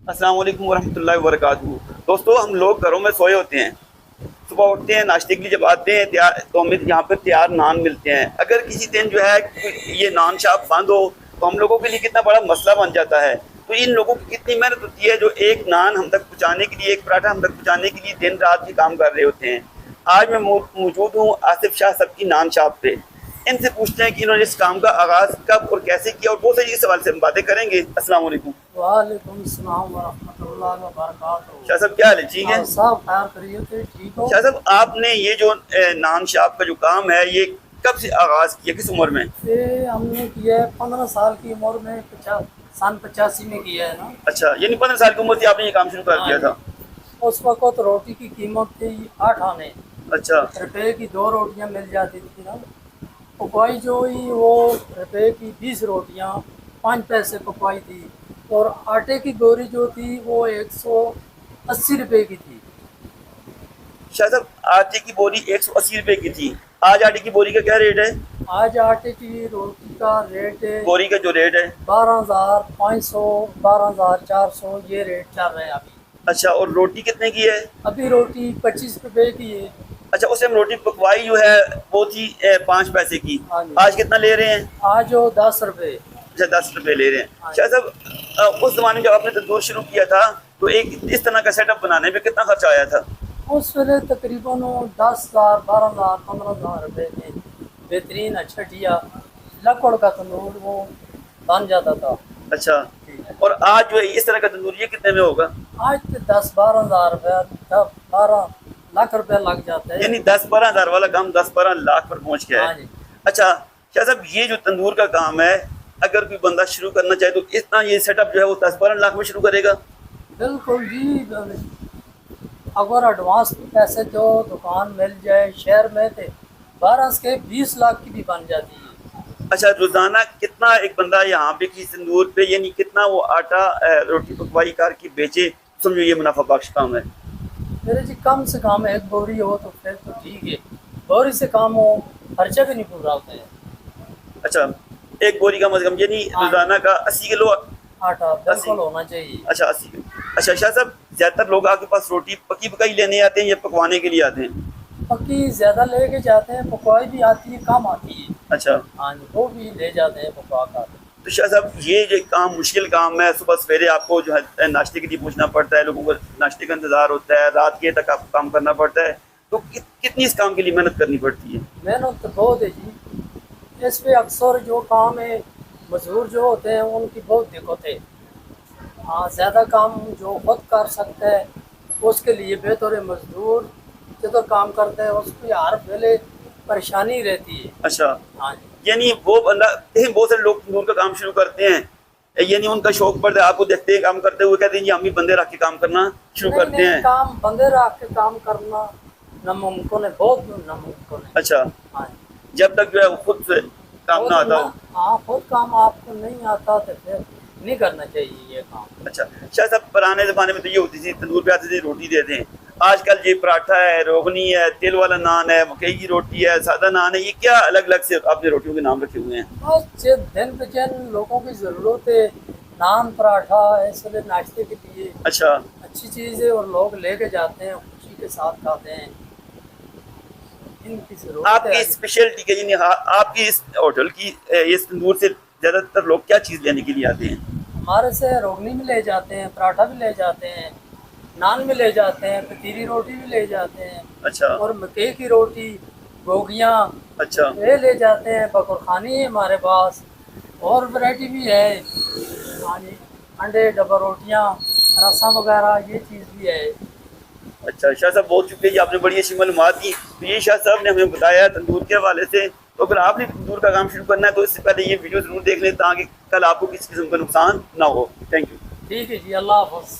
السلام علیکم ورحمۃ اللہ وبرکاتہ۔ دوستو، ہم لوگ گھروں میں سوئے ہوتے ہیں، صبح اٹھتے ہیں، ناشتے کے لیے جب آتے ہیں تو ہمیں یہاں پہ تیار نان ملتے ہیں۔ اگر کسی دن جو ہے یہ نان شاپ بند ہو تو ہم لوگوں کے لیے کتنا بڑا مسئلہ بن جاتا ہے۔ تو ان لوگوں کی کتنی محنت ہوتی ہے جو ایک نان ہم تک پہنچانے کے لیے، ایک پراٹھا ہم تک پہنچانے کے لیے دن رات بھی کام کر رہے ہوتے ہیں۔ آج میں موجود ہوں آصف شاہ صاحب کی نان شاپ پہ۔ ان سے پوچھتے ہیں کہ انہوں نے اس کام کا آغاز کب اور کیسے کیا، اور بہت سے اس سوال سے ہم باتیں کریں گے۔ السلام علیکم وعلیکم السلام ورحمۃ اللہ وبرکاتہ۔ شاہ صاحب، کیا حال ہے؟ ٹھیک ہے سب خیر خیریت ہے، ٹھیک ہو؟ شاہ صاحب، آپ نے یہ جو نان شاپ کا جو کام ہے یہ کب سے آغاز کیا، کس عمر میں؟ یہ ہم نے کیا ہے 15 سال کی عمر میں، سن 85 میں کیا ہے نا۔ اچھا، یعنی 15 سال کی عمر سے آپ نے یہ کام شروع کر دیا تھا؟ اس وقت روٹی کی قیمت تھی 8 آنے، اچھا روپے کی 2 روٹیاں مل جاتی تھی نا۔ پکوائی جو ہوئی وہ روپے کی 20 روٹیاں 5 پیسے پکوائی تھی، اور آٹے کی بوری جو تھی وہ 180 روپے کی تھی۔ شاہ صاحب، آٹے کی بوری 180 روپے کی تھی، آج آٹے کی بوری کا کیا ریٹ ہے؟ آج آٹے کی روٹی کا ریٹ ہے، بوری کا جو ریٹ ہے 12,500 12,400 یہ ریٹ چل رہا ہے ابھی۔ اچھا، اور روٹی کتنے کی ہے؟ ابھی روٹی 25 روپے کی ہے۔ اچھا، اس میں روٹی پکوائی جو ہے وہ تھی 5 پیسے کی، ہاں جی، آج کتنا لے رہے ہیں؟ آج وہ 10 روپے۔ اچھا، 10 روپے لے رہے ہاں ہیں۔ جی۔ شاہ صاحب، اس زمانے میں جب آپ نے تندور شروع کیا تھا تو ایک اس طرح کا سیٹ اپ بنانے میں کتنا خرچہ آیا تھا؟ اس ویلے تقریباً 10,000 12,000 15,000 روپے میں بہترین اچھا ٹیا لکڑ کا تندور وہ بن جاتا تھا۔ اچھا، اور آج جو ہے اس طرح کا تندور یہ کتنے میں ہوگا؟ آج تو 10-12,000 روپے 12 لاکھ روپے لگ جاتے ہیں، یعنی 10-12 ہزار والا کام 10-12 لاکھ پر پہنچ گیا ہاں ہے۔ جی۔ اچھا شاہ صاحب، یہ جو تندور کا کام ہے اگر کوئی بندہ شروع کرنا چاہے تو اتنا یہ سیٹ اپ جو ہے وہ 10-12 لاکھ میں شروع کرے گا؟ بالکل جی، اگر ایڈوانس پیسے جو دکان مل جائے شہر میں تو 12 کے 20 لاکھ کی بھی بن جاتی ہے۔ اچھا، روزانہ کتنا ایک بندہ یہاں پہ کسی تندور پہ یعنی کتنا وہ آٹا روٹی پکوائی کر کے بیچے، سمجھو یہ منافع بخش کام ہے؟ میرے جی کم سے کم 1 بوری ہو تو پھر تو ٹھیک ہے، بوری سے کام ہو خرچہ بھی نہیں پورا ہوتا ہے۔ اچھا، ایک بوری کا کم از کم یعنی روزانہ کا 80 کلو آٹا بالکل ہونا چاہیے۔ اچھا 80 کلو۔ اچھا شاہ صاحب، زیادہ تر لوگ آپ کے پاس روٹی پکی پکائی لینے آتے ہیں یا پکوانے کے لیے آتے ہیں؟ پکی زیادہ لے کے جاتے ہیں، پکوائی بھی آتی ہے، کم آتی ہے۔ اچھا، ہاں جی، وہ بھی لے جاتے ہیں پکوا کر۔ تو شاہ صاحب، یہ جو کام مشکل کام ہے، صبح سویرے آپ کو جو ہے ناشتے کے لیے پوچھنا پڑتا ہے، لوگوں کو ناشتے کا انتظار ہوتا ہے، رات کے تک آپ کو کام کرنا پڑتا ہے، تو کتنی اس کام کے لیے محنت کرنی پڑتی ہے؟ محنت تو بہت ہے جی، اس پہ اکثر جو کام ہے مزدور جو ہوتے ہیں ان کی بہت دقت ہے۔ ہاں، زیادہ کام جو خود کر سکتا ہے اس کے لیے بہتر ہے، مزدور جدھر کام کرتے ہیں اس کی ہر ویلے پریشانی رہتی ہے۔ اچھا، ہاں جی، یعنی وہ بندہ بہت سارے لوگ تندور کا کام شروع کرتے ہیں، یعنی ان کا شوق پڑتا ہے، آپ کو دیکھتے ہیں کام کرتے ہوئے کہتے ہیں جی ہم بھی بندے رکھ کے کام کرنا شروع کرتے نہیں ہیں۔ کام بندے رکھ کے کام کرنا ناممکن ہے، بہت ناممکن ہے۔ اچھا، ہاں جی، جب تک جو ہے وہ خود سے کام نہ آتا ہو۔ ہاں، خود کام آپ کو نہیں آتا تو پھر نہیں کرنا چاہیے یہ کام۔ اچھا شاہ صاحب، پرانے زمانے میں تو یہ ہوتی تھی تندور پہ آتے تھے روٹی دیتے ہیں، آج کل یہ پراٹھا ہے، روغنی ہے، تیل والا نان ہے، مکئی کی روٹی ہے، سادہ نان ہے، یہ کیا الگ الگ سے آپ نے روٹیوں کے نام رکھے ہوئے ہیں؟ بس دن بہ دن لوگوں کی ضرورت ہے، نان پراٹھا اس لیے ناشتے کے لیے اچھا، اچھی چیز ہے اور لوگ لے کے جاتے ہیں، خوشی کے ساتھ کھاتے ہیں، ان کی ضرورت آپ ہے۔ کی اسپیشلٹی کے یعنی آپ کی اس ہوٹل کی اس تندور سے زیادہ تر لوگ کیا چیز لینے کے لیے آتے ہیں؟ ہمارے سے روغنی بھی لے جاتے ہیں، پراٹھا بھی لے جاتے ہیں، نان بھی لے جاتے ہیں، پتیلی روٹی بھی لے جاتے ہیں، اچھا اور مکئی کی روٹی، گوگیاں اچھا یہ لے جاتے ہیں، بکر خانی ہے ہمارے پاس، اور ورائٹی بھی ہے۔ ہاں جی، انڈے ڈبل روٹیاں، رسم وغیرہ یہ چیز بھی ہے۔ اچھا شاہ صاحب، بہت شکریہ جی، آپ نے بڑی اچھی معلومات دی۔ تو یہ شاہ صاحب نے ہمیں بتایا تندور کے حوالے سے، تو اگر آپ نے تندور کا کام شروع کرنا ہے تو اس سے پہلے یہ ویڈیو ضرور دیکھ لیں تاکہ کل آپ کو کسی قسم کا نقصان نہ ہو۔ Thank you. ٹھیک ہے جی، اللہ حافظ۔